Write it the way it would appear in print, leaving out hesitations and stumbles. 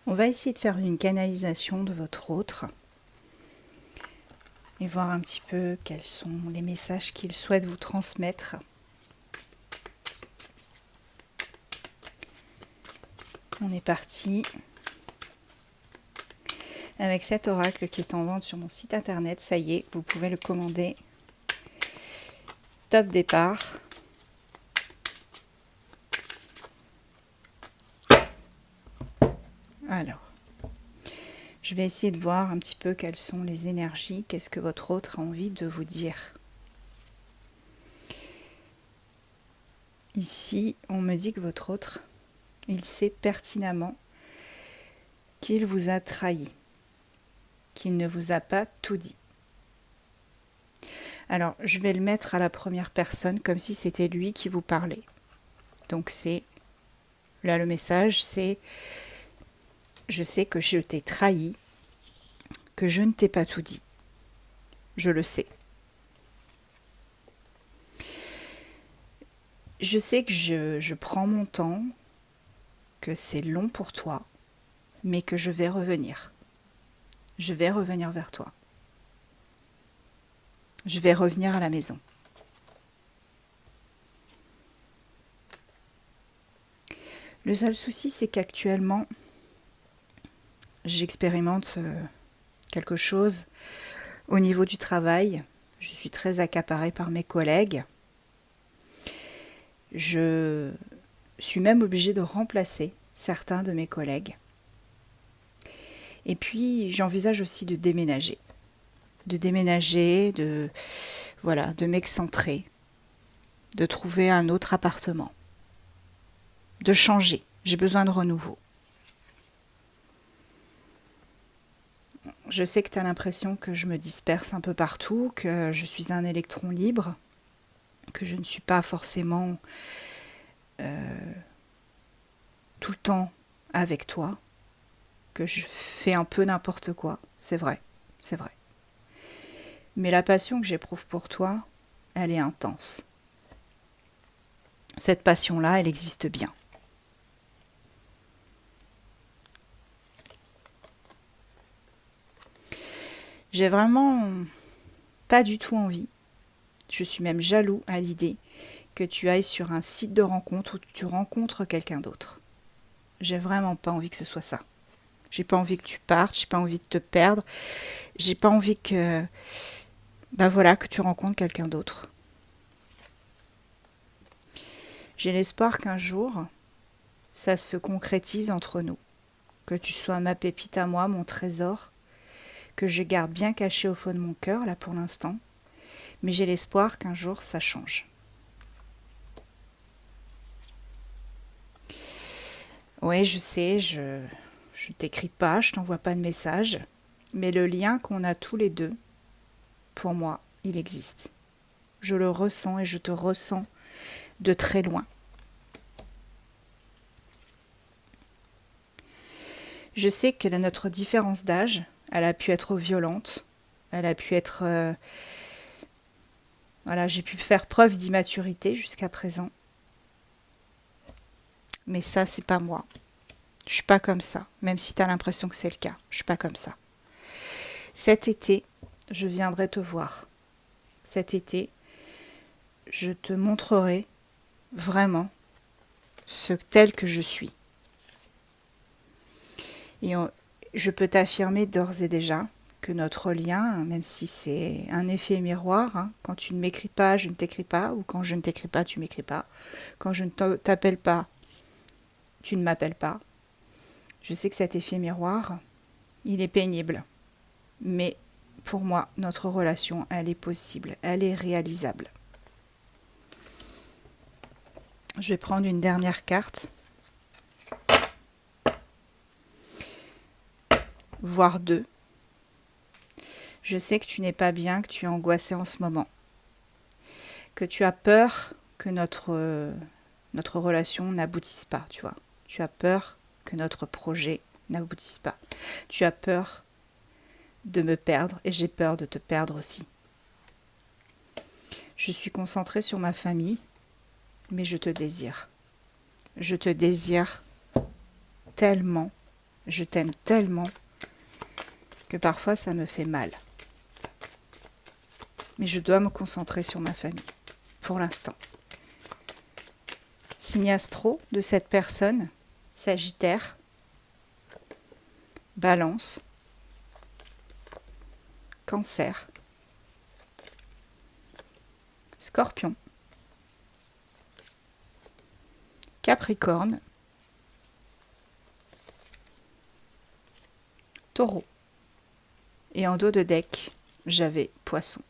On va essayer de faire une canalisation de votre autre et voir un petit peu quels sont les messages qu'il souhaite vous transmettre. On est parti avec cet oracle qui est en vente sur mon site internet. Ça y est, vous pouvez le commander. Top départ. Alors, je vais essayer de voir un petit peu quelles sont les énergies, qu'est-ce que votre autre a envie de vous dire. Ici, on me dit que votre autre, il sait pertinemment qu'il vous a trahi, qu'il ne vous a pas tout dit. Alors, je vais le mettre à la première personne comme si c'était lui qui vous parlait. Donc c'est, là le message, c'est « Je sais que je t'ai trahi, que je ne t'ai pas tout dit. Je le sais. Je sais que je prends mon temps, que c'est long pour toi, mais que je vais revenir. Je vais revenir vers toi. Je vais revenir à la maison. » Le seul souci, c'est qu'actuellement, j'expérimente quelque chose au niveau du travail. Je suis très accaparée par mes collègues. Je suis même obligée de remplacer certains de mes collègues. Et puis, j'envisage aussi de déménager. De m'excentrer, de trouver un autre appartement, de changer. J'ai besoin de renouveau. Je sais que tu as l'impression que je me disperse un peu partout, que je suis un électron libre, que je ne suis pas forcément tout le temps avec toi, que je fais un peu n'importe quoi. C'est vrai, c'est vrai. Mais la passion que j'éprouve pour toi, elle est intense. Cette passion-là, elle existe bien. J'ai vraiment pas du tout envie, je suis même jaloux à l'idée que tu ailles sur un site de rencontre où tu rencontres quelqu'un d'autre. J'ai vraiment pas envie que ce soit ça. J'ai pas envie que tu partes, j'ai pas envie de te perdre, j'ai pas envie que, que tu rencontres quelqu'un d'autre. J'ai l'espoir qu'un jour, ça se concrétise entre nous, que tu sois ma pépite à moi, mon trésor, que je garde bien caché au fond de mon cœur, là pour l'instant, mais j'ai l'espoir qu'un jour ça change. Oui, je sais, je t'écris pas, je t'envoie pas de message, mais le lien qu'on a tous les deux, pour moi, il existe. Je le ressens et je te ressens de très loin. Je sais que notre différence d'âge, elle a pu être violente, elle a pu être... j'ai pu faire preuve d'immaturité jusqu'à présent. Mais ça, c'est pas moi. Je suis pas comme ça, même si tu as l'impression que c'est le cas. Je suis pas comme ça. Cet été, je viendrai te voir. Cet été, je te montrerai vraiment tel que je suis. Et je peux t'affirmer d'ores et déjà que notre lien, même si c'est un effet miroir, quand tu ne m'écris pas, je ne t'écris pas, ou quand je ne t'écris pas, tu ne m'écris pas, quand je ne t'appelle pas, tu ne m'appelles pas. Je sais que cet effet miroir, il est pénible. Mais pour moi, notre relation, elle est possible, elle est réalisable. Je vais prendre une dernière carte. Voire deux. Je sais que tu n'es pas bien, que tu es angoissé en ce moment. Que tu as peur que notre relation n'aboutisse pas, tu vois. Tu as peur que notre projet n'aboutisse pas. Tu as peur de me perdre et j'ai peur de te perdre aussi. Je suis concentrée sur ma famille, mais je te désire. Je te désire tellement, Je t'aime tellement que parfois ça me fait mal. Mais je dois me concentrer sur ma famille, pour l'instant. Signe astro de cette personne, Sagittaire, Balance, Cancer, Scorpion, Capricorne, Taureau. Et en dos de deck, j'avais Poisson.